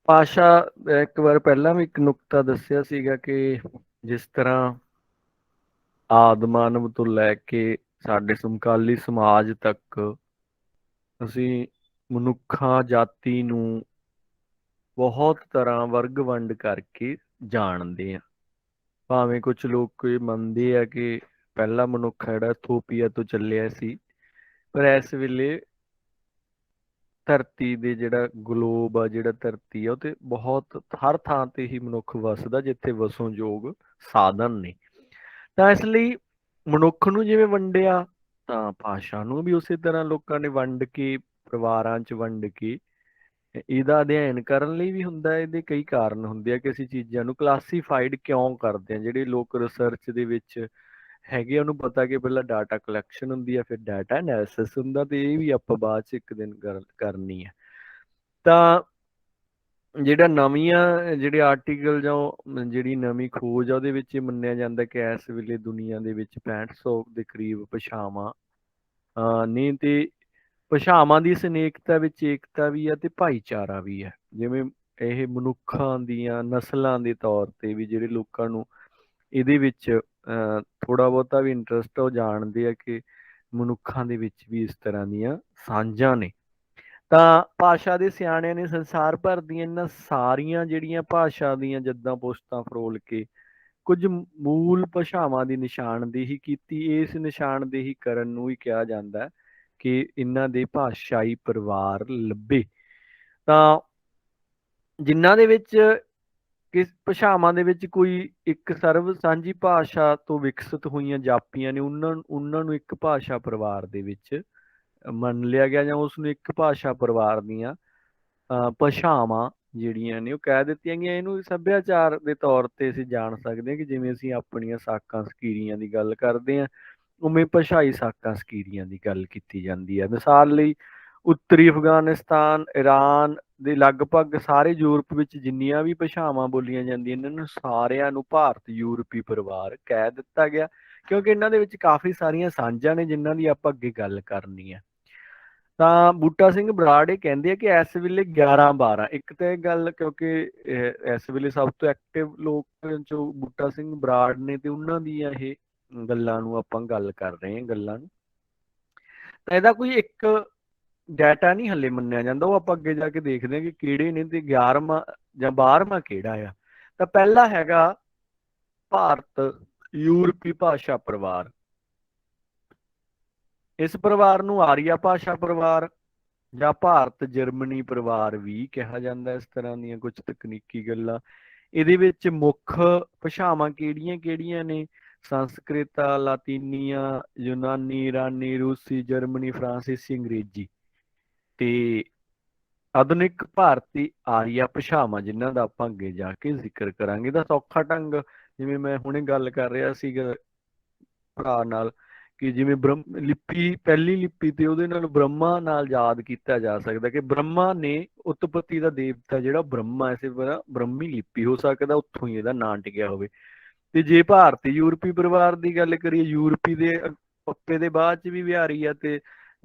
ਭਾਸ਼ਾ ਇੱਕ ਵਾਰ ਪਹਿਲਾਂ ਵੀ ਇੱਕ ਨੁਕਤਾ ਦੱਸਿਆ ਸੀਗਾ ਕਿ ਜਿਸ ਤਰ੍ਹਾਂ ਆਦਿ ਮਾਨਵ ਤੋਂ ਲੈ ਕੇ ਸਾਡੇ ਸਮਕਾਲੀ ਸਮਾਜ ਤੱਕ ਅਸੀਂ ਮਨੁੱਖਾਂ ਜਾਤੀ ਨੂੰ ਬਹੁਤ ਤਰ੍ਹਾਂ ਵਰਗ ਵੰਡ ਕਰਕੇ ਜਾਣਦੇ ਹਾਂ। ਭਾਵੇਂ ਕੁਝ ਲੋਕ ਕੋਈ ਮੰਨਦੇ ਆ ਕਿ ਪਹਿਲਾ ਮਨੁੱਖ ਜਿਹੜਾ ਇਥੋਪੀਆ ਤੋਂ ਚੱਲਿਆ ਸੀ, ਪਰ ਇਸ ਵੇਲੇ ਧਰਤੀ ਦੇ ਜਿਹੜਾ ਗਲੋਬ ਆ, ਜਿਹੜਾ ਧਰਤੀ ਆ, ਉਹ ਤੇ ਬਹੁਤ ਹਰ ਥਾਂ ਤੇ ਹੀ ਮਨੁੱਖ ਵਸਦਾ ਜਿੱਥੇ ਵਸਣਯੋਗ ਸਾਧਨ ਨੇ। ਤਾਂ ਇਸ ਲਈ ਮਨੁੱਖ ਨੂੰ ਜਿਵੇਂ ਵੰਡਿਆ, ਤਾਂ ਭਾਸ਼ਾ ਨੂੰ ਵੀ ਉਸੇ ਤਰ੍ਹਾਂ ਲੋਕਾਂ ਨੇ ਵੰਡ ਕੇ, ਪਰਿਵਾਰਾਂ 'ਚ ਵੰਡ ਕੇ ਇਹਦਾ ਅਧਿਐਨ ਕਰਨ ਲਈ ਵੀ ਹੁੰਦਾ। ਇਹਦੇ ਕਈ ਕਾਰਨ ਹੁੰਦੇ ਆ ਕਿ ਅਸੀਂ ਚੀਜ਼ਾਂ ਨੂੰ ਕਲਾਸੀਫਾਈਡ ਕਿਉਂ ਕਰਦੇ ਹਾਂ। ਜਿਹੜੇ ਲੋਕ ਰਿਸਰਚ ਦੇ ਵਿੱਚ ਹੈਗੇ, ਉਹਨੂੰ ਪਤਾ ਕਿ ਪਹਿਲਾਂ ਡਾਟਾ ਕਲੈਕਸ਼ਨ ਹੁੰਦੀ ਹੈ, ਫਿਰ ਡਾਟਾ ਐਨਾਲਿਸਿਸ ਹੁੰਦਾ, ਤੇ ਇਹ ਵੀ ਆਪਾਂ ਬਾਅਦ 'ਚ ਇੱਕ ਦਿਨ ਕਰਨੀ ਹੈ। ਤਾਂ ਜਿਹੜਾ ਜਿਹੜੇ ਆਰਟੀਕਲ ਜਾਂ ਜਿਹੜੀ ਨਵੀਂ ਖੋਜ ਆ, ਉਹਦੇ ਵਿੱਚ ਇਹ ਮੰਨਿਆ ਜਾਂਦਾ ਕਿ ਇਸ ਵੇਲੇ ਦੁਨੀਆ ਦੇ ਵਿੱਚ 6500 ਦੇ ਕਰੀਬ ਭਾਸ਼ਾਵਾਂ ਨੇ, ਤੇ ਭਾਸ਼ਾਵਾਂ ਦੀ ਸਨੇਕਤਾ ਵਿੱਚ ਏਕਤਾ ਵੀ ਹੈ ਤੇ ਭਾਈਚਾਰਾ ਵੀ ਹੈ। ਜਿਵੇਂ ਇਹ ਮਨੁੱਖਾਂ ਦੀਆਂ ਨਸਲਾਂ ਦੇ ਤੌਰ ਤੇ ਵੀ ਜਿਹੜੇ ਲੋਕਾਂ ਨੂੰ ਇਹਦੇ ਵਿੱਚ ਥੋੜਾ ਬਹੁਤਾ ਵੀ ਇੰਟਰਸਟ ਆ, ਉਹ ਜਾਣਦੇ ਆ ਕਿ ਮਨੁੱਖਾਂ ਦੇ ਵਿੱਚ ਵੀ ਇਸ ਤਰ੍ਹਾਂ ਦੀਆਂ ਸਾਂਝਾਂ ਨੇ। ਤਾਂ ਭਾਸ਼ਾ ਦੇ ਸਿਆਣਿਆਂ ਨੇ ਸੰਸਾਰ ਭਰ ਦੀਆਂ ਇਹਨਾਂ ਸਾਰੀਆਂ ਜਿਹੜੀਆਂ ਭਾਸ਼ਾ ਦੀਆਂ ਜੱਦਾਂ ਪੁਸ਼ਤਾਂ ਫਰੋਲ ਕੇ ਕੁਝ ਮੂਲ ਭਾਸ਼ਾਵਾਂ ਦੀ ਨਿਸ਼ਾਨਦੇਹੀ ਕੀਤੀ। ਇਸ ਨਿਸ਼ਾਨਦੇਹੀ ਕਰਨ ਨੂੰ ਹੀ ਕਿਹਾ ਜਾਂਦਾ ਹੈ ਕਿ ਇਹਨਾਂ ਦੇ ਭਾਸ਼ਾਈ ਪਰਿਵਾਰ ਲੱਭੇ, ਤਾਂ ਜਿਨ੍ਹਾਂ ਦੇ ਵਿੱਚ ਕਿਸ ਭਾਸ਼ਾਵਾਂ ਦੇ ਵਿੱਚ ਕੋਈ ਇੱਕ ਸਰਵ ਸਾਂਝੀ ਭਾਸ਼ਾ ਤੋਂ ਵਿਕਸਿਤ ਹੋਈਆਂ ਜਾਪੀਆਂ ਨੇ, ਉਹਨਾਂ ਨੂੰ ਇੱਕ ਭਾਸ਼ਾ ਪਰਿਵਾਰ ਦੇ ਵਿੱਚ ਮੰਨ ਲਿਆ ਗਿਆ, ਜਾਂ ਉਸ ਨੂੰ ਇੱਕ ਭਾਸ਼ਾ ਪਰਿਵਾਰ ਦੀਆਂ ਭਾਸ਼ਾਵਾਂ ਜਿਹੜੀਆਂ ਨੇ ਉਹ ਕਹਿ ਦਿੱਤੀਆਂ ਗਈਆਂ। ਇਹਨੂੰ ਸੱਭਿਆਚਾਰ ਦੇ ਤੌਰ ਤੇ ਅਸੀਂ ਜਾਣ ਸਕਦੇ ਹਾਂ ਕਿ ਜਿਵੇਂ ਅਸੀਂ ਆਪਣੀਆਂ ਸਾਕਾਂ ਸਕੀਰੀਆਂ ਦੀ ਗੱਲ ਕਰਦੇ ਹਾਂ, ਉਵੇਂ ਭਾਸ਼ਾਈ ਸਾਕਾਂ ਸਕੀਰੀਆਂ ਦੀ ਗੱਲ ਕੀਤੀ ਜਾਂਦੀ ਹੈ। ਮਿਸਾਲ ਲਈ ਉੱਤਰੀ ਅਫਗਾਨਿਸਤਾਨ, ਈਰਾਨ ਦੇ ਲਗਭਗ ਸਾਰੇ ਯੂਰਪ ਵਿੱਚ ਜਿੰਨੀਆਂ ਵੀ ਭਾਸ਼ਾਵਾਂ ਬੋਲੀਆਂ ਜਾਂਦੀਆਂ, ਇਹਨਾਂ ਨੂੰ ਸਾਰਿਆਂ ਨੂੰ ਭਾਰਤ ਯੂਰਪੀ ਪਰਿਵਾਰ ਕਹਿ ਦਿੱਤਾ ਗਿਆ, ਕਿਉਂਕਿ ਇਹਨਾਂ ਦੇ ਵਿੱਚ ਕਾਫੀ ਸਾਰੀਆਂ ਸਾਂਝਾਂ ਨੇ ਜਿਨ੍ਹਾਂ ਦੀ ਆਪਾਂ ਅੱਗੇ ਗੱਲ ਕਰਨੀ ਹੈ। ਤਾਂ ਬੂਟਾ ਸਿੰਘ ਬਰਾੜ ਇਹ ਕਹਿੰਦੇ ਆ ਕਿ ਇਸ ਵੇਲੇ 11-12 ਇੱਕ ਤਾਂ ਇਹ ਗੱਲ, ਕਿਉਂਕਿ ਇਸ ਵੇਲੇ ਸਭ ਤੋਂ ਐਕਟਿਵ ਲੋਕ ਚੋਂ ਬੂਟਾ ਸਿੰਘ ਬਰਾੜ ਨੇ, ਤੇ ਉਹਨਾਂ ਦੀਆਂ ਇਹ ਗੱਲਾਂ ਨੂੰ ਆਪਾਂ ਗੱਲ ਕਰ ਰਹੇ ਹਾਂ, ਗੱਲਾਂ ਨੂੰ। ਤਾਂ ਇਹਦਾ ਕੋਈ ਇੱਕ ਡਾਟਾ ਨਹੀਂ ਹੱਲੇ ਮੰਨਿਆ ਜਾਂਦਾ, ਉਹ ਆਪਾਂ ਅੱਗੇ ਜਾ ਕੇ ਦੇਖਦੇ ਹਾਂ ਕਿ ਕਿਹੜੇ ਨੇ ਤੇ 11ਵਾਂ ਜਾਂ 12ਵਾਂ ਕਿਹੜਾ ਆ। ਤਾਂ ਪਹਿਲਾ ਹੈਗਾ ਭਾਰਤ ਯੂਰਪੀ ਭਾਸ਼ਾ ਪਰਿਵਾਰ। ਇਸ ਪਰਿਵਾਰ ਨੂੰ ਆਰੀਆ ਭਾਸ਼ਾ ਪਰਿਵਾਰ ਜਾਂ ਭਾਰਤ ਜਰਮਨੀ ਪਰਿਵਾਰ ਵੀ ਕਿਹਾ ਜਾਂਦਾ। ਇਸ ਤਰ੍ਹਾਂ ਦੀਆਂ ਕੁਝ ਤਕਨੀਕੀ ਗੱਲਾਂ। ਇਹਦੇ ਵਿੱਚ ਮੁੱਖ ਭਾਸ਼ਾਵਾਂ ਕਿਹੜੀਆਂ ਨੇ? ਸੰਸਕ੍ਰਿਤ, ਲਾਤੀਨੀਆ, ਯੂਨਾਨੀ, ਈਰਾਨੀ, ਰੂਸੀ, ਜਰਮਨੀ, ਫਰਾਂਸੀਸੀ, ਅੰਗਰੇਜ਼ੀ ਤੇ ਆਧੁਨਿਕ ਭਾਰਤੀ ਆਰੀਆ ਭਾਸ਼ਾਵਾਂ, ਜਿਨ੍ਹਾਂ ਦਾ ਆਪਾਂ ਅੱਗੇ ਜਾ ਕੇ ਜ਼ਿਕਰ ਕਰਾਂਗੇ। ਦਾ ਸੌਖਾ ਢੰਗ, ਜਿਵੇਂ ਮੈਂ ਹੁਣੇ ਗੱਲ ਕਰ ਰਿਹਾ ਸੀਗਾ ਭਰਾ ਨਾਲ, ਕਿ ਜਿਵੇਂ ਲਿਪੀ, ਪਹਿਲੀ ਲਿਪੀ ਤੇ ਉਹਦੇ ਨਾਲ ਬ੍ਰਹਮਾ ਨਾਲ ਯਾਦ ਕੀਤਾ ਜਾ ਸਕਦਾ ਕਿ ਬ੍ਰਹਮਾ ਨੇ, ਉਤਪਤੀ ਦਾ ਦੇਵਤਾ ਜਿਹੜਾ ਬ੍ਰਹਮਾ, ਇਸੇ ਤਰ੍ਹਾਂ ਬ੍ਰਹਮੀ ਲਿਪੀ ਹੋ ਸਕਦਾ, ਉੱਥੋਂ ਹੀ ਇਹਦਾ ਨਾਂ ਟਿਕਿਆ ਹੋਵੇ। ਤੇ ਜੇ ਭਾਰਤੀ ਯੂਰਪੀ ਪਰਿਵਾਰ ਦੀ ਗੱਲ ਕਰੀਏ, ਯੂਰਪੀ ਦੇ ਪੱਪੇ ਦੇ ਬਾਅਦ ਚ ਵੀ ਬਿਹਾਰੀ ਆ, ਤੇ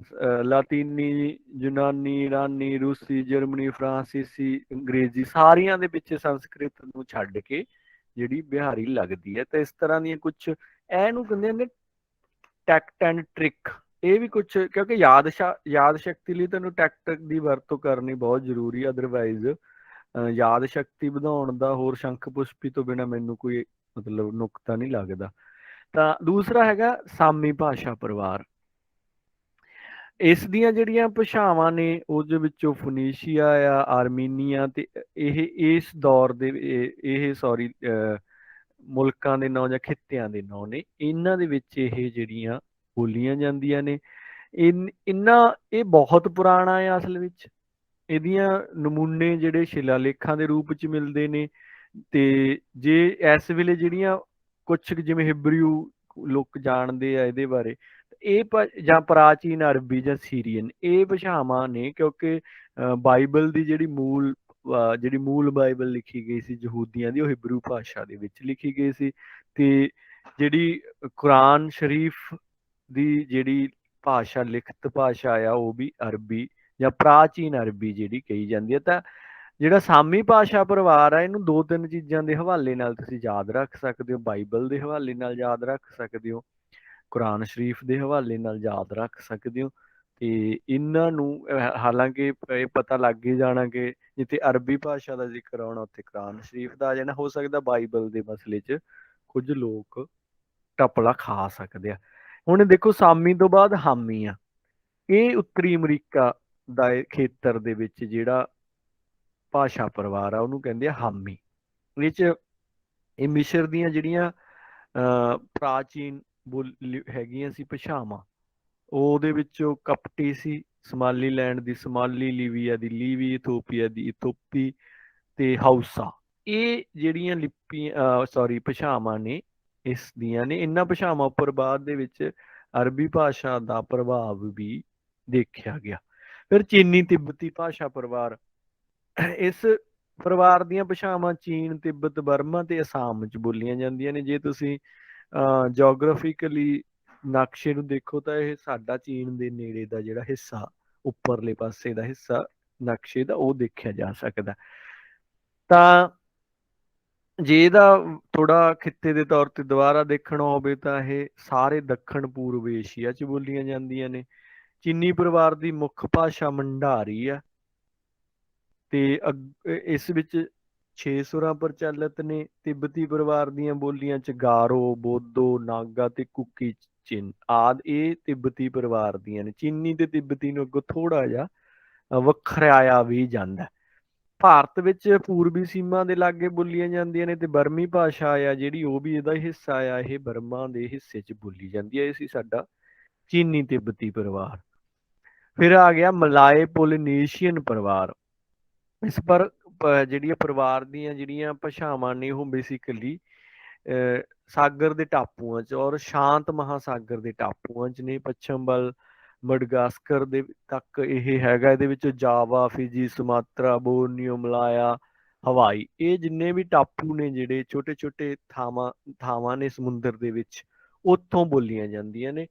ਲਾਤੀਨੀ, ਯੂਨਾਨੀ, ਈਰਾਨੀ, ਰੂਸੀ, ਜਰਮਨੀ, ਫਰਾਂਸੀਸੀ, ਅੰਗਰੇਜ਼ੀ, ਸਾਰੀਆਂ ਦੇ ਵਿੱਚ ਸੰਸਕ੍ਰਿਤ ਨੂੰ ਛੱਡ ਕੇ ਜਿਹੜੀ ਬਿਹਾਰੀ ਲੱਗਦੀ ਹੈ। ਤੇ ਇਸ ਤਰ੍ਹਾਂ ਦੀਆਂ ਕੁਝ ਇਹਨੂੰ ਕਹਿੰਦੇ ਨੇ ਟੈਕਟ ਐਂਡ ਟ੍ਰਿਕ। ਇਹ ਵੀ ਕੁਝ, ਕਿਉਂਕਿ ਯਾਦ ਸ਼ਕਤੀ ਲਈ ਤੁਹਾਨੂੰ ਟੈਕਟ ਦੀ ਵਰਤੋਂ ਕਰਨੀ ਬਹੁਤ ਜ਼ਰੂਰੀ ਹੈ, ਅਦਰਵਾਈਜ਼ ਯਾਦ ਸ਼ਕਤੀ ਵਧਾਉਣ ਦਾ ਹੋਰ ਸ਼ੰਖ ਪੁਸ਼ਪੀ ਤੋਂ ਬਿਨਾਂ ਮੈਨੂੰ ਕੋਈ ਮਤਲਬ ਨੁਕਤਾ ਨਹੀਂ ਲੱਗਦਾ। ਤਾਂ ਦੂਸਰਾ ਹੈਗਾ ਸਾਮੀ ਭਾਸ਼ਾ ਪਰਿਵਾਰ। ਇਸ ਦੀਆਂ ਜਿਹੜੀਆਂ ਭਾਸ਼ਾਵਾਂ ਨੇ, ਉਹਦੇ ਵਿੱਚੋਂ ਫੋਨੀਸ਼ੀਆ ਆ, ਆਰਮੀਨੀਆ, ਤੇ ਇਹ ਇਸ ਦੌਰ ਦੇ ਮੁਲਕਾਂ ਦੇ ਨਾਂ ਜਾਂ ਖਿੱਤਿਆਂ ਦੇ ਨਾਂ ਨੇ। ਇਹਨਾਂ ਦੇ ਵਿੱਚ ਇਹ ਜਿਹੜੀਆਂ ਬੋਲੀਆਂ ਜਾਂਦੀਆਂ ਨੇ, ਇਹ ਬਹੁਤ ਪੁਰਾਣਾ ਹੈ ਅਸਲ ਵਿੱਚ। ਇਹਦੀਆਂ ਨਮੂਨੇ ਜਿਹੜੇ ਸ਼ਿਲਾਲੇਖਾਂ ਦੇ ਰੂਪ 'ਚ ਮਿਲਦੇ ਨੇ। ਤੇ ਜੇ ਇਸ ਵੇਲੇ ਜਿਹੜੀਆਂ ਕੁਛ ਜਿਵੇਂ ਹਿਬਰੂ ਲੋਕ ਜਾਣਦੇ ਆ ਇਹਦੇ ਬਾਰੇ, ਇਹ ਜਾਂ ਪ੍ਰਾਚੀਨ ਅਰਬੀ ਜਾਂ ਸੀਰੀਅਨ, ਇਹ ਭਾਸ਼ਾਵਾਂ ਨੇ, ਕਿਉਂਕਿ ਬਾਈਬਲ ਦੀ ਜਿਹੜੀ ਮੂਲ ਬਾਈਬਲ ਲਿਖੀ ਗਈ ਸੀ ਯਹੂਦੀਆਂ ਦੀ, ਉਹ ਹਿਬਰੂ ਭਾਸ਼ਾ ਦੇ ਵਿੱਚ ਲਿਖੀ ਗਈ ਸੀ। ਤੇ ਜਿਹੜੀ ਕੁਰਾਨ ਸ਼ਰੀਫ ਦੀ ਜਿਹੜੀ ਭਾਸ਼ਾ, ਲਿਖਤ ਭਾਸ਼ਾ ਆ, ਉਹ ਵੀ ਅਰਬੀ ਜਾਂ ਪ੍ਰਾਚੀਨ ਅਰਬੀ ਜਿਹੜੀ ਕਹੀ ਜਾਂਦੀ ਹੈ। ਤਾਂ ਜਿਹੜਾ ਸਾਮੀ ਭਾਸ਼ਾ ਪਰਿਵਾਰ ਆ ਇਹਨੂੰ 2-3 ਚੀਜ਼ਾਂ ਦੇ ਹਵਾਲੇ ਨਾਲ ਤੁਸੀਂ ਯਾਦ ਰੱਖ ਸਕਦੇ ਹੋ। ਬਾਈਬਲ ਦੇ ਹਵਾਲੇ ਨਾਲ ਯਾਦ ਰੱਖ ਸਕਦੇ ਹੋ, ਕੁਰਾਨ ਸ਼ਰੀਫ ਦੇ ਹਵਾਲੇ ਨਾਲ ਯਾਦ ਰੱਖ ਸਕਦੇ ਹੋ। ਤੇ ਇਹਨਾਂ ਨੂੰ ਹਾਲਾਂਕਿ ਇਹ ਪਤਾ ਲੱਗ ਹੀ ਜਾਣਾ ਕਿ ਜਿੱਥੇ ਅਰਬੀ ਭਾਸ਼ਾ ਦਾ ਜ਼ਿਕਰ ਆਉਣਾ ਉੱਥੇ ਕੁਰਾਨ ਸ਼ਰੀਫ ਦਾ ਆ ਜਾਣਾ। ਹੋ ਸਕਦਾ ਬਾਈਬਲ ਦੇ ਮਸਲੇ 'ਚ ਕੁਝ ਲੋਕ ਟਪਲਾ ਖਾ ਸਕਦੇ ਆ। ਹੁਣ ਦੇਖੋ ਸਾਮੀ ਤੋਂ ਬਾਅਦ ਹਾਮੀ ਆ। ਇਹ ਉੱਤਰੀ ਅਮਰੀਕਾ ਦਾ ਖੇਤਰ ਦੇ ਵਿੱਚ ਜਿਹੜਾ ਭਾਸ਼ਾ ਪਰਿਵਾਰ ਆ ਉਹਨੂੰ ਕਹਿੰਦੇ ਆ ਹਾਮੀ। ਇਹ 'ਚ ਇਹ ਮਿਸਰ ਦੀਆਂ ਜਿਹੜੀਆਂ ਪ੍ਰਾਚੀਨ ਹੈਗੀਆਂ ਸੀ ਭਾਸ਼ਾਵਾਂ, ਉਹਦੇ ਵਿੱਚੋਂ ਕਪਟੀ ਸੀ, ਸਮਾਲੀਲੈਂਡ ਦੀ ਸਮਾਲੀ, ਲੀਬੀਆ ਦੀ ਲੀਬੀ, ਇਥੋਪੀਆ ਦੀ ਇਥੋਪੀ ਤੇ ਹਾਊਸਾ। ਇਹ ਜਿਹੜੀਆਂ ਭਾਸ਼ਾਵਾਂ ਨੇ ਇਸ ਦੀਆਂ ਨੇ। ਇਹਨਾਂ ਭਾਸ਼ਾਵਾਂ ਉੱਪਰ ਬਾਅਦ ਦੇ ਵਿੱਚ ਅਰਬੀ ਭਾਸ਼ਾ ਦਾ ਪ੍ਰਭਾਵ ਵੀ ਦੇਖਿਆ ਗਿਆ। ਫਿਰ ਚੀਨੀ ਤਿੱਬਤੀ ਭਾਸ਼ਾ ਪਰਿਵਾਰ। ਇਸ ਪਰਿਵਾਰ ਦੀਆਂ ਭਾਸ਼ਾਵਾਂ ਚੀਨ, ਤਿੱਬਤ, ਬਰਮਾ ਤੇ ਅਸਾਮ 'ਚ ਬੋਲੀਆਂ ਜਾਂਦੀਆਂ ਨੇ। ਜੇ ਤੁਸੀਂ ਜੀਓਗ੍ਰਾਫਿਕਲੀ ਨਕਸ਼ੇ ਨੂੰ ਦੇਖੋ ਤਾਂ ਇਹ ਸਾਡਾ ਚੀਨ ਦੇ ਨੇੜੇ ਦਾ ਜਿਹੜਾ ਹਿੱਸਾ, ਉੱਪਰਲੇ ਪਾਸੇ ਦਾ ਹਿੱਸਾ ਨਕਸ਼ੇ ਦਾ, ਉਹ ਦੇਖਿਆ ਜਾ ਸਕਦਾ। ਤਾਂ ਜੇ ਇਹਦਾ ਥੋੜਾ ਖਿੱਤੇ ਦੇ ਤੌਰ ਤੇ ਦੁਬਾਰਾ ਦੇਖਣਾ ਹੋਵੇ ਤਾਂ ਇਹ ਸਾਰੇ ਦੱਖਣ ਪੂਰਬ ਏਸ਼ੀਆ 'ਚ ਬੋਲੀਆਂ ਜਾਂਦੀਆਂ ਨੇ। ਚੀਨੀ ਪਰਿਵਾਰ ਦੀ ਮੁੱਖ ਭਾਸ਼ਾ ਮੰਡਾਰੀ ਆ ਤੇ ਇਸ ਵਿੱਚ 6 ਸੁਰਾਂ ਪ੍ਰਚਲਿਤ ਨੇ। ਤਿੱਬਤੀ ਪਰਿਵਾਰ ਦੀਆਂ ਬੋਲੀਆਂ 'ਚ ਗਾਰੋ, ਬੋਦੋ, ਨਾਗਾ ਤੇ ਕੁਕੀ ਚਿਨ ਆਦਿ ਇਹ ਤਿੱਬਤੀ ਪਰਿਵਾਰ ਦੀਆਂ ਨੇ। ਚੀਨੀ ਤੇ ਤਿੱਬਤੀ ਨੂੰ ਅੱਗੋਂ ਥੋੜਾ ਜਿਹਾ ਵੱਖਰਾਇਆ ਵੀ ਜਾਂਦਾ। ਭਾਰਤ ਵਿੱਚ ਪੂਰਬੀ ਸੀਮਾ ਦੇ ਲਾਗੇ ਬੋਲੀਆਂ ਜਾਂਦੀਆਂ ਨੇ ਤੇ ਬਰਮੀ ਭਾਸ਼ਾ ਆ ਜਿਹੜੀ, ਉਹ ਵੀ ਇਹਦਾ ਹਿੱਸਾ ਆ। ਇਹ ਬਰਮਾ ਦੇ ਹਿੱਸੇ 'ਚ ਬੋਲੀ ਜਾਂਦੀ ਹੈ। ਇਹ ਸੀ ਸਾਡਾ ਚੀਨੀ ਤਿੱਬਤੀ ਪਰਿਵਾਰ। ਫਿਰ ਆ ਗਿਆ ਮਲਾਏ ਪੋਲੀਨੇਸ਼ੀਅਨ ਪਰਿਵਾਰ। ਇਸ ਪਰ ਜਿਹੜੀਆਂ ਪਰਿਵਾਰ ਦੀਆਂ ਜਿਹੜੀਆਂ ਭਾਸ਼ਾਵਾਂ ਨੇ ਉਹ ਬੇਸਿਕਲੀ ਸਾਗਰ ਦੇ ਟਾਪੂਆਂ 'ਚ ਔਰ ਸ਼ਾਂਤ ਮਹਾਸਾਗਰ ਦੇ ਟਾਪੂਆਂ 'ਚ ਨੇ। ਪੱਛਮ ਵੱਲ ਮਡਗਾਸਕਰ ਦੇ ਤੱਕ ਇਹ ਹੈਗਾ। ਇਹਦੇ ਵਿੱਚ ਜਾਵਾ, ਫਿਜੀ, ਸੁਮਾਤਰਾ, ਬੋਰਨੀਓ, ਮਲਾਇਆ, ਹਵਾਈ, ਇਹ ਜਿੰਨੇ ਵੀ ਟਾਪੂ ਨੇ ਜਿਹੜੇ ਛੋਟੇ ਛੋਟੇ ਥਾਵਾਂ ਨੇ ਸਮੁੰਦਰ ਦੇ ਵਿੱਚ, ਉੱਥੋਂ ਬੋਲੀਆਂ ਜਾਂਦੀਆਂ ਨੇ।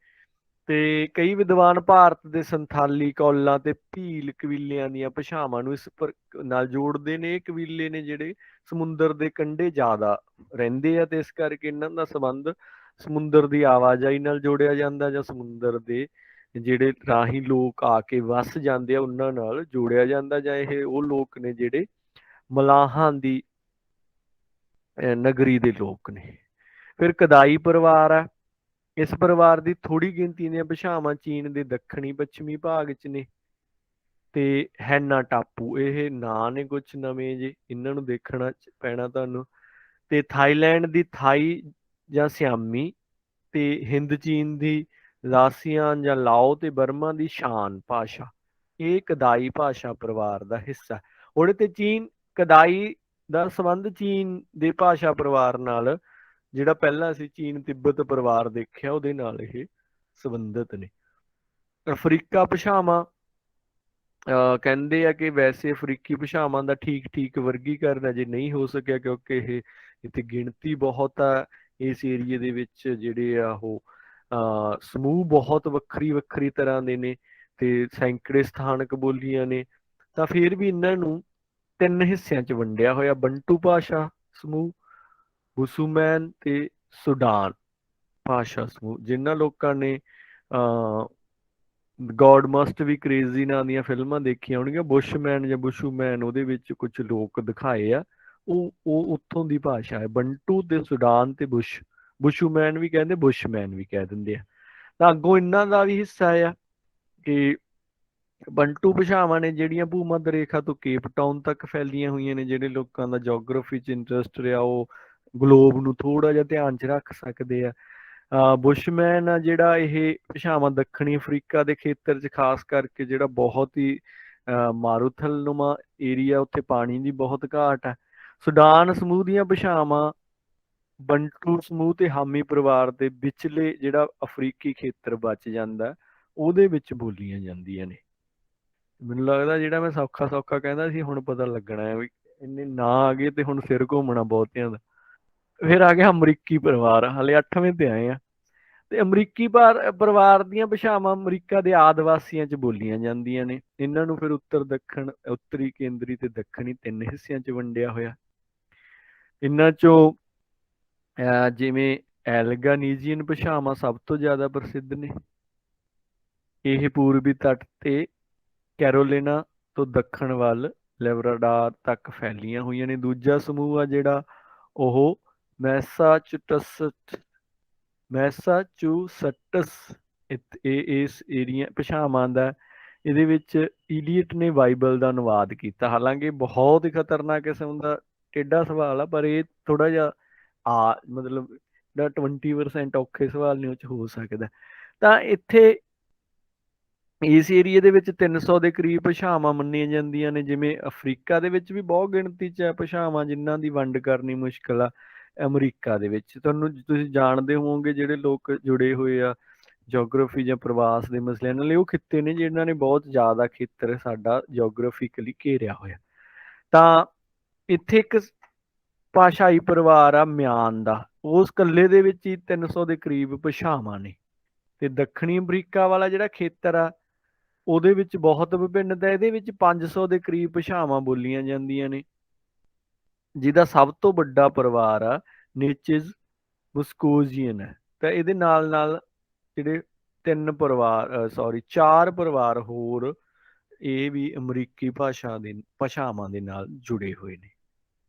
ਤੇ ਕਈ ਵਿਦਵਾਨ ਭਾਰਤ ਦੇ ਸੰਥਾਲੀ, ਕੌਲਾਂ ਤੇ ਭੀਲ ਕਬੀਲਿਆਂ ਦੀਆਂ ਭਾਸ਼ਾਵਾਂ ਨੂੰ ਇਸ ਨਾਲ ਜੋੜਦੇ ਨੇ। ਇਹ ਕਬੀਲੇ ਨੇ ਜਿਹੜੇ ਸਮੁੰਦਰ ਦੇ ਕੰਢੇ ਜ਼ਿਆਦਾ ਰਹਿੰਦੇ ਆ ਤੇ ਇਸ ਕਰਕੇ ਇਹਨਾਂ ਦਾ ਸੰਬੰਧ ਸਮੁੰਦਰ ਦੀ ਆਵਾਜਾਈ ਨਾਲ ਜੋੜਿਆ ਜਾਂਦਾ ਜਾਂ ਸਮੁੰਦਰ ਦੇ ਜਿਹੜੇ ਰਾਹੀਂ ਲੋਕ ਆ ਕੇ ਵਸ ਜਾਂਦੇ ਆ ਉਹਨਾਂ ਨਾਲ ਜੋੜਿਆ ਜਾਂਦਾ, ਜਾਂ ਇਹ ਉਹ ਲੋਕ ਨੇ ਜਿਹੜੇ ਮਲਾਹਾਂ ਦੀ ਨਗਰੀ ਦੇ ਲੋਕ ਨੇ। ਫਿਰ ਕਦਾਈ ਪਰਿਵਾਰ ਆ। ਇਸ ਪਰਿਵਾਰ ਦੀ ਥੋੜੀ ਗਿਣਤੀ ਦੀਆਂ ਭਾਸ਼ਾਵਾਂ ਚੀਨ ਦੇ ਦੱਖਣੀ ਪੱਛਮੀ ਭਾਗ 'ਚ ਨੇ। ਤੇ ਹੈਨਾ ਟਾਪੂ, ਇਹ ਨਾਂ ਨੇ ਕੁਛ ਨਵੇਂ ਜੇ, ਇਹਨਾਂ ਨੂੰ ਦੇਖਣਾ ਪੈਣਾ ਤੁਹਾਨੂੰ। ਤੇ ਥਾਈਲੈਂਡ ਦੀ ਥਾਈ ਜਾਂ ਸਿਆਮੀ, ਤੇ ਹਿੰਦ ਚੀਨ ਦੀ ਲਾਸੀਆਨ ਜਾਂ ਲਾਓ, ਤੇ ਬਰਮਾ ਦੀ ਸ਼ਾਨ ਭਾਸ਼ਾ, ਇਹ ਕਦਾਈ ਭਾਸ਼ਾ ਪਰਿਵਾਰ ਦਾ ਹਿੱਸਾ। ਉਹਦੇ ਤੇ ਚੀਨ ਕਦਾਈ ਦਾ ਸੰਬੰਧ ਚੀਨ ਦੇ ਭਾਸ਼ਾ ਪਰਿਵਾਰ ਨਾਲ, ਜਿਹੜਾ ਪਹਿਲਾਂ ਅਸੀਂ ਚੀਨ ਤਿੱਬਤ ਪਰਿਵਾਰ ਦੇਖਿਆ, ਉਹਦੇ ਨਾਲ ਇਹ ਸੰਬੰਧਿਤ ਨੇ। ਅਫਰੀਕਾ ਭਾਸ਼ਾਵਾਂ ਕਹਿੰਦੇ ਆ ਕਿ ਵੈਸੇ ਅਫਰੀਕੀ ਭਾਸ਼ਾਵਾਂ ਦਾ ਠੀਕ ਵਰਗੀਕਰਨ ਅਜੇ ਨਹੀਂ ਹੋ ਸਕਿਆ ਕਿਉਂਕਿ ਇਹ ਇੱਥੇ ਗਿਣਤੀ ਬਹੁਤ ਆ। ਇਸ ਏਰੀਏ ਦੇ ਵਿੱਚ ਜਿਹੜੇ ਆ ਉਹ ਸਮੂਹ ਬਹੁਤ ਵੱਖਰੀ ਤਰ੍ਹਾਂ ਦੇ ਨੇ ਤੇ ਸੈਂਕੜੇ ਸਥਾਨਕ ਬੋਲੀਆਂ ਨੇ। ਤਾਂ ਫਿਰ ਵੀ ਇਹਨਾਂ ਨੂੰ 3 ਹਿੱਸਿਆਂ 'ਚ ਵੰਡਿਆ ਹੋਇਆ: ਬੰਟੂ ਭਾਸ਼ਾ ਸਮੂਹ, ਬੁਸੂਮੈਨ ਤੇ ਸੁਡਾਨ ਭਾਸ਼ਾ ਸਮੂਹ। ਜਿਨ੍ਹਾਂ ਲੋਕਾਂ ਨੇ ਗੋਡ ਮਸਟ ਵੀ ਕ੍ਰੇਜ਼ੀ ਨਾਂ ਦੀਆਂ ਫਿਲਮਾਂ ਦੇਖੀਆਂ ਹੋਣਗੀਆਂ, ਬੁਸ਼ਮੈਨ ਜਾਂ ਬੁਸ਼ੂਮੈਨ, ਉਹਦੇ ਵਿੱਚ ਕੁਝ ਲੋਕ ਦਿਖਾਏ ਆ, ਉਹ ਉੱਥੋਂ ਦੀ ਭਾਸ਼ਾ ਹੈ। ਬੰਟੂ ਤੇ ਸੁਡਾਨ ਤੇ ਬੁਸ਼ੂਮੈਨ ਵੀ ਕਹਿੰਦੇ, ਬੁਸ਼ਮੈਨ ਵੀ ਕਹਿ ਦਿੰਦੇ ਆ। ਤਾਂ ਅੱਗੋਂ ਇਹਨਾਂ ਦਾ ਵੀ ਹਿੱਸਾ ਆ ਕਿ ਬੰਟੂ ਭਾਸ਼ਾਵਾਂ ਨੇ ਜਿਹੜੀਆਂ ਭੂ-ਮੱਧ ਰੇਖਾ ਤੋਂ ਕੇਪ ਟਾਊਨ ਤੱਕ ਫੈਲੀਆਂ ਹੋਈਆਂ ਨੇ। ਜਿਹੜੇ ਲੋਕਾਂ ਦਾ ਜੀਓਗ੍ਰਾਫੀ 'ਚ ਇੰਟਰਸਟ ਰਿਹਾ ਉਹ ਗਲੋਬ ਨੂੰ ਥੋੜਾ ਜਿਹਾ ਧਿਆਨ 'ਚ ਰੱਖ ਸਕਦੇ ਆ। ਬੁਸ਼ਮੈਨ ਆ ਜਿਹੜਾ, ਇਹ ਭਾਸ਼ਾਵਾਂ ਦੱਖਣੀ ਅਫਰੀਕਾ ਦੇ ਖੇਤਰ 'ਚ ਖਾਸ ਕਰਕੇ ਜਿਹੜਾ ਬਹੁਤ ਹੀ ਮਾਰੂਥਲਨੁਮਾ ਏਰੀਆ, ਉੱਥੇ ਪਾਣੀ ਦੀ ਬਹੁਤ ਘਾਟ ਹੈ। ਸੁਡਾਨ ਸਮੂਹ ਦੀਆਂ ਭਾਸ਼ਾਵਾਂ ਬੰਟੂ ਸਮੂਹ ਤੇ ਹਾਮੀ ਪਰਿਵਾਰ ਦੇ ਵਿਚਲੇ ਜਿਹੜਾ ਅਫਰੀਕੀ ਖੇਤਰ ਬਚ ਜਾਂਦਾ ਉਹਦੇ ਵਿੱਚ ਬੋਲੀਆਂ ਜਾਂਦੀਆਂ ਨੇ। ਮੈਨੂੰ ਲੱਗਦਾ ਜਿਹੜਾ ਮੈਂ ਸੌਖਾ ਕਹਿੰਦਾ ਸੀ ਹੁਣ ਪਤਾ ਲੱਗਣਾ ਹੈ ਵੀ ਇੰਨੇ ਨਾਂ ਆ ਗਏ ਤੇ ਹੁਣ ਸਿਰ ਘੁੰਮਣਾ ਬਹੁਤਿਆਂ ਦਾ। ਫਿਰ ਆ ਗਿਆ ਅਮਰੀਕੀ ਪਰਿਵਾਰ, ਹਾਲੇ 8ਵੇਂ ਤੇ ਆਏ ਆ। ਤੇ ਅਮਰੀਕੀ ਪਰਿਵਾਰ ਦੀਆਂ ਭਾਸ਼ਾਵਾਂ ਅਮਰੀਕਾ ਦੇ ਆਦਿਵਾਸੀਆਂ 'ਚ ਬੋਲੀਆਂ ਜਾਂਦੀਆਂ ਨੇ। ਇਹਨਾਂ ਨੂੰ ਫਿਰ ਉੱਤਰ ਦੱਖਣ, ਉੱਤਰੀ, ਕੇਂਦਰੀ ਤੇ ਦੱਖਣੀ 3 ਹਿੱਸਿਆਂ 'ਚ ਵੰਡਿਆ ਹੋਇਆ। ਇਹਨਾਂ 'ਚੋਂ ਜਿਵੇਂ ਐਲਗਾਨੀਜ਼ੀਅਨ ਭਾਸ਼ਾਵਾਂ ਸਭ ਤੋਂ ਜ਼ਿਆਦਾ ਪ੍ਰਸਿੱਧ ਨੇ। ਇਹ ਪੂਰਬੀ ਤੱਟ ਤੇ ਕੈਰੋਲਿਨਾ ਤੋਂ ਦੱਖਣ ਵੱਲ ਲੈਬਰਾਡੋਰ ਤੱਕ ਫੈਲੀਆਂ ਹੋਈਆਂ ਨੇ। ਦੂਜਾ ਸਮੂਹ ਆ ਜਿਹੜਾ ਉਹ ਮੈਸਾਚੂਸਟਸ ਇਸ ਏਰੀਆ ਭਾਸ਼ਾਵਾਂ ਦਾ। ਇਹਦੇ ਵਿੱਚ ਇਲੀਅਟ ਨੇ ਬਾਈਬਲ ਦਾ ਅਨੁਵਾਦ ਕੀਤਾ। ਹਾਲਾਂਕਿ ਬਹੁਤ ਹੀ ਖਤਰਨਾਕ ਕਿਸਮ ਦਾ ਟੇਢਾ ਸਵਾਲ ਆ, ਪਰ ਇਹ ਥੋੜਾ ਜਿਹਾ ਮਤਲਬ 20% ਔਖੇ ਸਵਾਲ ਨੇ ਉਹ 'ਚ ਹੋ ਸਕਦਾ। ਤਾਂ ਇੱਥੇ ਇਸ ਏਰੀਏ ਦੇ ਵਿੱਚ 300 ਦੇ ਕਰੀਬ ਭਾਸ਼ਾਵਾਂ ਮੰਨੀਆਂ ਜਾਂਦੀਆਂ ਨੇ। ਜਿਵੇਂ ਅਫਰੀਕਾ ਦੇ ਵਿੱਚ ਵੀ ਬਹੁਤ ਗਿਣਤੀ 'ਚ ਹੈ ਭਾਸ਼ਾਵਾਂ ਜਿਨ੍ਹਾਂ ਦੀ ਵੰਡ ਕਰਨੀ ਮੁਸ਼ਕਿਲ ਆ। ਅਮਰੀਕਾ ਦੇ ਵਿੱਚ ਤੁਸੀਂ ਜਾਣਦੇ ਹੋਵੋਗੇ, ਜਿਹੜੇ ਲੋਕ ਜੁੜੇ ਹੋਏ ਆ ਜਿਓਗ੍ਰਾਫੀ ਜਾਂ ਪ੍ਰਵਾਸ ਦੇ ਮਸਲਿਆਂ ਨਾਲ, ਉਹ ਖਿੱਤੇ ਨੇ ਜਿਨ੍ਹਾਂ ਨੇ ਬਹੁਤ ਜ਼ਿਆਦਾ ਖੇਤਰ ਸਾਡਾ ਜਿਓਗ੍ਰਾਫਿਕਲੀ ਘੇਰਿਆ ਹੋਇਆ। ਤਾਂ ਇੱਥੇ ਇੱਕ ਭਾਸ਼ਾਈ ਪਰਿਵਾਰ ਆ ਮਿਆਨ ਦਾ, ਉਸ ਇਕੱਲੇ ਦੇ ਵਿੱਚ ਹੀ 300 ਦੇ ਕਰੀਬ ਭਾਸ਼ਾਵਾਂ ਨੇ। ਤੇ ਦੱਖਣੀ ਅਮਰੀਕਾ ਵਾਲਾ ਜਿਹੜਾ ਖੇਤਰ ਆ ਉਹਦੇ ਵਿੱਚ ਬਹੁਤ ਵਿਭਿੰਨਤਾ। ਇਹਦੇ ਵਿੱਚ 500 ਦੇ ਕਰੀਬ ਭਾਸ਼ਾਵਾਂ ਬੋਲੀਆਂ ਜਾਂਦੀਆਂ ਨੇ, ਜਿਹਦਾ ਸਭ ਤੋਂ ਵੱਡਾ ਪਰਿਵਾਰ ਆ ਨੇਚਿਜ਼ ਮੁਸਕੋਜ਼ੀਅਨ ਹੈ। ਤਾਂ ਇਹਦੇ ਨਾਲ ਨਾਲ ਜਿਹੜੇ 4 ਪਰਿਵਾਰ ਹੋਰ ਇਹ ਵੀ ਅਮਰੀਕੀ ਭਾਸ਼ਾਵਾਂ ਦੇ ਨਾਲ ਜੁੜੇ ਹੋਏ ਨੇ।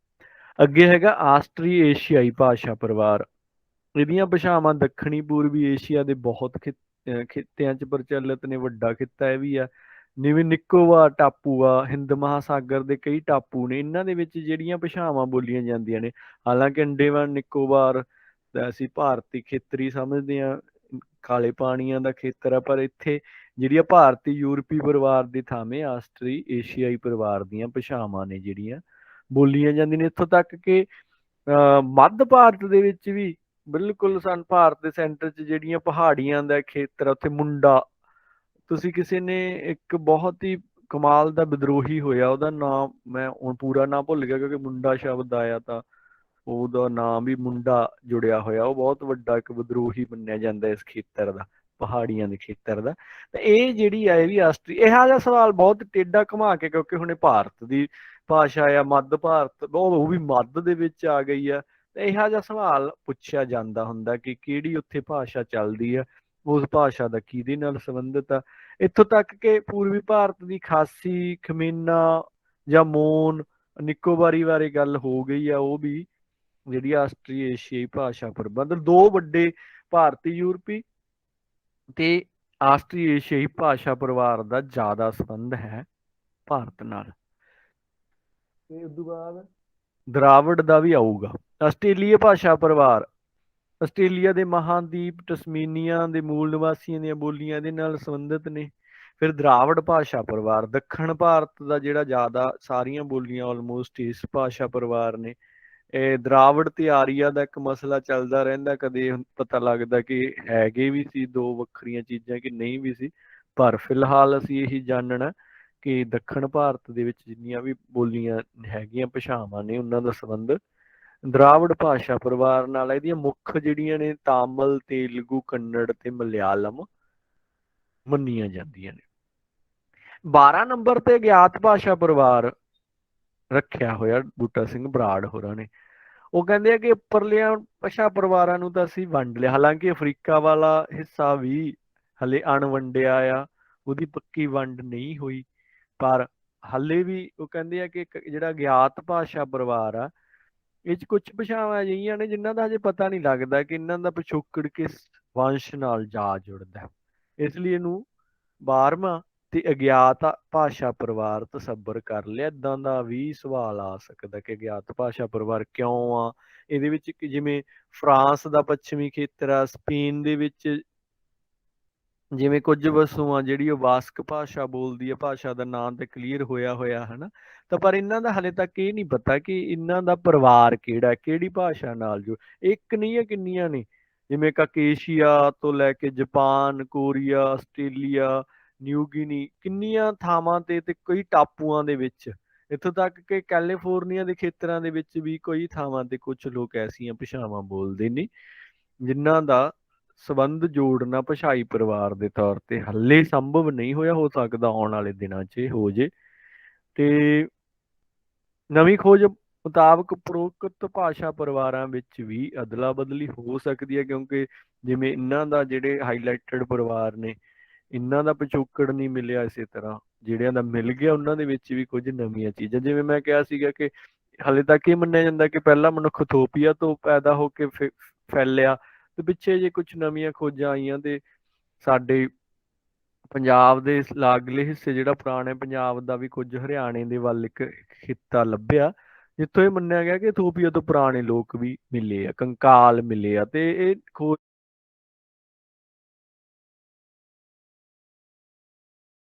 ਅੱਗੇ ਹੈਗਾ ਆਸਟਰੀ ਏਸ਼ੀਆਈ ਭਾਸ਼ਾ ਪਰਿਵਾਰ। ਇਹਦੀਆਂ ਭਾਸ਼ਾਵਾਂ ਦੱਖਣੀ ਪੂਰਬੀ ਏਸ਼ੀਆ ਦੇ ਬਹੁਤ ਖਿੱਤਿਆਂ 'ਚ ਪ੍ਰਚਲਿਤ ਨੇ। ਵੱਡਾ ਖਿੱਤਾ ਇਹ ਵੀ ਆ। ਜਿਵੇਂ ਨਿਕੋਬਾਰ ਟਾਪੂ ਆ, ਹਿੰਦ ਮਹਾਸਾਗਰ ਦੇ ਕਈ ਟਾਪੂ ਨੇ, ਇਹਨਾਂ ਦੇ ਵਿੱਚ ਜਿਹੜੀਆਂ ਭਾਸ਼ਾਵਾਂ ਬੋਲੀਆਂ ਜਾਂਦੀਆਂ ਨੇ। ਹਾਲਾਂਕਿ ਅੰਡੇਮਾਨ ਨਿਕੋਬਾਰ ਅਸੀਂ ਭਾਰਤੀ ਖੇਤਰੀ ਸਮਝਦੇ ਹਾਂ, ਕਾਲੇ ਪਾਣੀਆਂ ਦਾ ਖੇਤਰ ਆ, ਪਰ ਇੱਥੇ ਜਿਹੜੀਆਂ ਭਾਰਤੀ ਯੂਰਪੀ ਪਰਿਵਾਰ ਦੀ ਥਾਵੇਂ ਆਸਟਰੀ ਏਸ਼ੀਆਈ ਪਰਿਵਾਰ ਦੀਆਂ ਭਾਸ਼ਾਵਾਂ ਨੇ ਜਿਹੜੀਆਂ ਬੋਲੀਆਂ ਜਾਂਦੀਆਂ ਨੇ। ਇੱਥੋਂ ਤੱਕ ਕਿ ਮੱਧ ਭਾਰਤ ਦੇ ਵਿੱਚ ਵੀ ਬਿਲਕੁਲ ਭਾਰਤ ਦੇ ਸੈਂਟਰ 'ਚ ਜਿਹੜੀਆਂ ਪਹਾੜੀਆਂ ਦਾ ਖੇਤਰ ਆ, ਉੱਥੇ ਮੁੰਡਾ, ਤੁਸੀਂ ਕਿਸੇ ਨੇ ਇੱਕ ਬਹੁਤ ਹੀ ਕਮਾਲ ਦਾ ਵਿਦਰੋਹੀ ਹੋਇਆ, ਉਹਦਾ ਨਾਮ ਮੈਂ ਹੁਣ ਪੂਰਾ ਨਾਂ ਭੁੱਲ ਗਿਆ ਕਿਉਂਕਿ ਮੁੰਡਾ ਸ਼ਬਦ ਆਇਆ ਤਾਂ ਉਹਦਾ ਨਾਮ ਵੀ ਮੁੰਡਾ ਜੁੜਿਆ ਹੋਇਆ। ਉਹ ਬਹੁਤ ਵੱਡਾ ਇੱਕ ਵਿਦਰੋਹੀ ਮੰਨਿਆ ਜਾਂਦਾ ਇਸ ਖੇਤਰ ਦਾ, ਪਹਾੜੀਆਂ ਦੇ ਖੇਤਰ ਦਾ। ਤਾਂ ਇਹ ਜਿਹੜੀ ਆ ਇਹ ਵੀ ਆਸਟਰੀ। ਇਹੋ ਜਿਹਾ ਸਵਾਲ ਬਹੁਤ ਟੇਢਾ ਘੁਮਾ ਕੇ, ਕਿਉਂਕਿ ਹੁਣ ਭਾਰਤ ਦੀ ਭਾਸ਼ਾ ਆ, ਮੱਧ ਭਾਰਤ ਉਹ ਵੀ ਮੱਧ ਦੇ ਵਿੱਚ ਆ ਗਈ ਆ। ਇਹੋ ਜਿਹਾ ਸਵਾਲ ਪੁੱਛਿਆ ਜਾਂਦਾ ਹੁੰਦਾ ਕਿ ਕਿਹੜੀ ਉੱਥੇ ਭਾਸ਼ਾ ਚੱਲਦੀ ਆ, ਉਸ ਭਾਸ਼ਾ ਦਾ ਕਿਹਦੇ ਨਾਲ ਸੰਬੰਧਿਤ ਆ। ਇੱਥੋਂ ਤੱਕ ਕਿ ਪੂਰਬੀ ਭਾਰਤ ਦੀ ਖਾਸੀ, ਖਮੀਨਾ ਜਾਂ ਮੋਨ ਨਿਕੋਬਾਰੀ ਬਾਰੇ ਗੱਲ ਹੋ ਗਈ ਆ। ਉਹ ਵੀ ਜਿਹੜੀ ਆਸਟਰੀ ਏਸ਼ੀਆਈ ਭਾਸ਼ਾ ਪ੍ਰਬੰਧ, 2 ਵੱਡੇ ਭਾਰਤੀ ਯੂਰਪੀ ਤੇ ਆਸਟਰੀ ਏਸ਼ੀਆਈ ਭਾਸ਼ਾ ਪਰਿਵਾਰ ਦਾ ਜ਼ਿਆਦਾ ਸੰਬੰਧ ਹੈ ਭਾਰਤ ਨਾਲ। ਤੇ ਉਸ ਤੋਂ ਬਾਅਦ ਦਰਾਵੜ ਦਾ ਵੀ ਆਊਗਾ। ਆਸਟ੍ਰੇਲੀਆ ਭਾਸ਼ਾ ਪਰਿਵਾਰ ਆਸਟ੍ਰੇਲੀਆ ਦੇ ਮਹਾਂਦੀਪ ਟਸਮੇਨੀਆ ਦੇ ਮੂਲ ਨਿਵਾਸੀਆਂ ਦੀਆਂ ਬੋਲੀਆਂ ਇਹਦੇ ਨਾਲ ਸੰਬੰਧਿਤ ਨੇ। ਫਿਰ ਦਰਾਵੜ ਭਾਸ਼ਾ ਪਰਿਵਾਰ ਦੱਖਣ ਭਾਰਤ ਦਾ ਜਿਹੜਾ ਜ਼ਿਆਦਾ ਸਾਰੀਆਂ ਬੋਲੀਆਂ ਆਲਮੋਸਟ ਇਸ ਭਾਸ਼ਾ ਪਰਿਵਾਰ ਨੇ। ਇਹ ਦਰਾਵੜ ਤੇ ਆਰੀਆ ਦਾ ਇੱਕ ਮਸਲਾ ਚੱਲਦਾ ਰਹਿੰਦਾ, ਕਦੇ ਪਤਾ ਲੱਗਦਾ ਕਿ ਹੈਗੇ ਵੀ ਸੀ 2 ਵੱਖਰੀਆਂ ਚੀਜ਼ਾਂ ਕਿ ਨਹੀਂ ਵੀ ਸੀ। ਪਰ ਫਿਲਹਾਲ ਅਸੀਂ ਇਹੀ ਜਾਣਨਾ ਕਿ ਦੱਖਣ ਭਾਰਤ ਦੇ ਵਿੱਚ ਜਿੰਨੀਆਂ ਵੀ ਬੋਲੀਆਂ ਹੈਗੀਆਂ ਭਾਸ਼ਾਵਾਂ ਨੇ ਉਹਨਾਂ ਦਾ ਸੰਬੰਧ ਦਰਾਵੜ ਭਾਸ਼ਾ ਪਰਿਵਾਰ ਨਾਲ। ਇਹਦੀਆਂ ਮੁੱਖ ਜਿਹੜੀਆਂ ਨੇ ਤਾਮਿਲ, ਤੇਲਗੂ, ਕੰਨੜ ਤੇ ਮਲਿਆਲਮ ਮੰਨੀਆਂ ਜਾਂਦੀਆਂ ਨੇ। 12 ਨੰਬਰ ਤੇ ਗਿਆਤ ਭਾਸ਼ਾ ਪਰਿਵਾਰ ਰੱਖਿਆ ਹੋਇਆ ਬੂਟਾ ਸਿੰਘ ਬਰਾੜ ਹੋਰਾਂ ਨੇ। ਉਹ ਕਹਿੰਦੇ ਆ ਕਿ ਉੱਪਰਲੀਆਂ ਭਾਸ਼ਾ ਪਰਿਵਾਰਾਂ ਨੂੰ ਤਾਂ ਅਸੀਂ ਵੰਡ ਲਿਆ, ਹਾਲਾਂਕਿ ਅਫਰੀਕਾ ਵਾਲਾ ਹਿੱਸਾ ਵੀ ਹਲੇ ਅਣਵੰਡਿਆ ਆ, ਉਹਦੀ ਪੱਕੀ ਵੰਡ ਨਹੀਂ ਹੋਈ। ਪਰ ਹਲੇ ਵੀ ਉਹ ਕਹਿੰਦੇ ਆ ਕਿ ਜਿਹੜਾ ਗਿਆਤ ਭਾਸ਼ਾ ਪਰਿਵਾਰ ਆ ਇਹ 'ਚ ਕੁਝ ਭਾਸ਼ਾਵਾਂ ਅਜਿਹੀਆਂ ਨੇ ਜਿਨ੍ਹਾਂ ਦਾ ਹਜੇ ਪਤਾ ਨਹੀਂ ਲੱਗਦਾ ਕਿ ਇਹਨਾਂ ਦਾ ਪਿਛੋਕੜ ਕਿਸ ਵੰਸ਼ ਨਾਲ ਜਾ ਜੁੜਦਾ। ਇਸ ਲਈ ਇਹਨੂੰ 12ਵਾਂ ਤੇ ਅਗਿਆਤ ਭਾਸ਼ਾ ਪਰਿਵਾਰ ਤਸੱਬਰ ਕਰ ਲਿਆ। ਏਦਾਂ ਦਾ ਵੀ ਸਵਾਲ ਆ ਸਕਦਾ ਕਿ ਅਗਿਆਤ ਭਾਸ਼ਾ ਪਰਿਵਾਰ ਕਿਉਂ ਆ। ਇਹਦੇ ਵਿੱਚ ਜਿਵੇਂ ਫਰਾਂਸ ਦਾ ਪੱਛਮੀ ਖੇਤਰ ਆ, ਸਪੇਨ ਦੇ ਵਿੱਚ ਜਿਵੇਂ ਕੁਝ ਵਸੂਆਂ ਜਿਹੜੀ ਉਹ ਬਾਸਕ ਭਾਸ਼ਾ ਬੋਲਦੀ ਹੈ, ਭਾਸ਼ਾ ਦਾ ਨਾਂ ਤੇ ਕਲੀਅਰ ਹੋਇਆ ਹਨਾ। ਤਾਂ ਪਰ ਇਹਨਾਂ ਦਾ ਹਾਲੇ ਤੱਕ ਇਹ ਨਹੀਂ ਪਤਾ ਕਿ ਇਹਨਾਂ ਦਾ ਪਰਿਵਾਰ ਕਿਹੜਾ, ਕਿਹੜੀ ਭਾਸ਼ਾ ਨਾਲ ਜੋ ਇੱਕ ਨਹੀਂ ਹੈ, ਕਿੰਨੀਆਂ ਨੇ। ਜਿਵੇਂ ਕਾਕੇਸ਼ੀਆ ਤੋਂ ਲੈ ਕੇ ਜਾਪਾਨ, ਕੋਰੀਆ, ਆਸਟ੍ਰੇਲੀਆ, ਨਿਊ ਗਿਨੀ, ਕਿੰਨੀਆਂ ਥਾਵਾਂ ਤੇ ਕਈ ਟਾਪੂਆਂ ਦੇ ਵਿੱਚ, ਇੱਥੋਂ ਤੱਕ ਕਿ ਕੈਲੀਫੋਰਨੀਆ ਦੇ ਖੇਤਰਾਂ ਦੇ ਵਿੱਚ ਵੀ ਕਈ ਥਾਵਾਂ ਤੇ ਕੁਝ ਲੋਕ ਐਸੀਆਂ ਭਾਸ਼ਾਵਾਂ ਬੋਲਦੇ ਨੇ ਜਿਨ੍ਹਾਂ ਦਾ ਸੰਬੰਧ ਜੋੜਨਾ ਭਾਸ਼ਾਈ ਪਰਿਵਾਰ ਦੇ ਤੌਰ ਤੇ ਹਾਲੇ ਸੰਭਵ ਨਹੀਂ ਹੋਇਆ, ਹੋ ਸਕਦਾ ਆਉਣ ਵਾਲੇ ਦਿਨਾਂ 'ਚ ਇਹ ਹੋ ਜੇ। ਤੇ ਨਵੀਂ ਖੋਜ ਮੁਤਾਬਕ ਉਪਰੋਕਤ ਭਾਸ਼ਾ ਪਰਿਵਾਰਾਂ ਵਿੱਚ ਵੀ ਅਦਲਾ ਬਦਲੀ ਹੋ ਸਕਦੀ ਹੈ, ਕਿਉਂਕਿ ਜਿਵੇਂ ਇਹਨਾਂ ਦਾ ਜਿਹੜੇ ਹਾਈਲਾਈਟਡ ਪਰਿਵਾਰ ਨੇ, ਇਹਨਾਂ ਦਾ ਪਿਛੋਕੜ ਨਹੀਂ ਮਿਲਿਆ, ਇਸੇ ਤਰ੍ਹਾਂ ਜਿਹੜਿਆਂ ਦਾ ਮਿਲ ਗਿਆ ਉਹਨਾਂ ਦੇ ਵਿੱਚ ਵੀ ਕੁਝ ਨਵੀਆਂ ਚੀਜ਼ਾਂ, ਜਿਵੇਂ ਮੈਂ ਕਿਹਾ ਸੀਗਾ ਕਿ ਹਾਲੇ ਤੱਕ ਇਹ ਮੰਨਿਆ ਜਾਂਦਾ ਕਿ ਪਹਿਲਾ ਮਨੁੱਖ ਇਥੋਪੀਆ ਤੋਂ ਪੈਦਾ ਹੋ ਕੇ ਫੈਲਿਆ, ਤੇ ਪਿੱਛੇ ਜੇ ਕੁਝ ਨਵੀਆਂ ਖੋਜਾਂ ਆਈਆਂ ਤੇ ਸਾਡੇ ਪੰਜਾਬ ਦੇ ਲਾਗਲੇ ਹਿੱਸੇ, ਜਿਹੜਾ ਪੁਰਾਣੇ ਪੰਜਾਬ ਦਾ ਵੀ ਕੁਝ ਹਰਿਆਣੇ ਦੇ ਵੱਲ ਇੱਕ ਖਿੱਤਾ ਲੱਭਿਆ, ਜਿੱਥੋਂ ਇਹ ਮੰਨਿਆ ਗਿਆ ਕਿ ਇਥੋਪੀਆ ਤੋਂ ਪੁਰਾਣੇ ਲੋਕ ਵੀ ਮਿਲੇ ਆ, ਕੰਕਾਲ ਮਿਲੇ ਆ। ਤੇ ਇਹ ਖੋਜ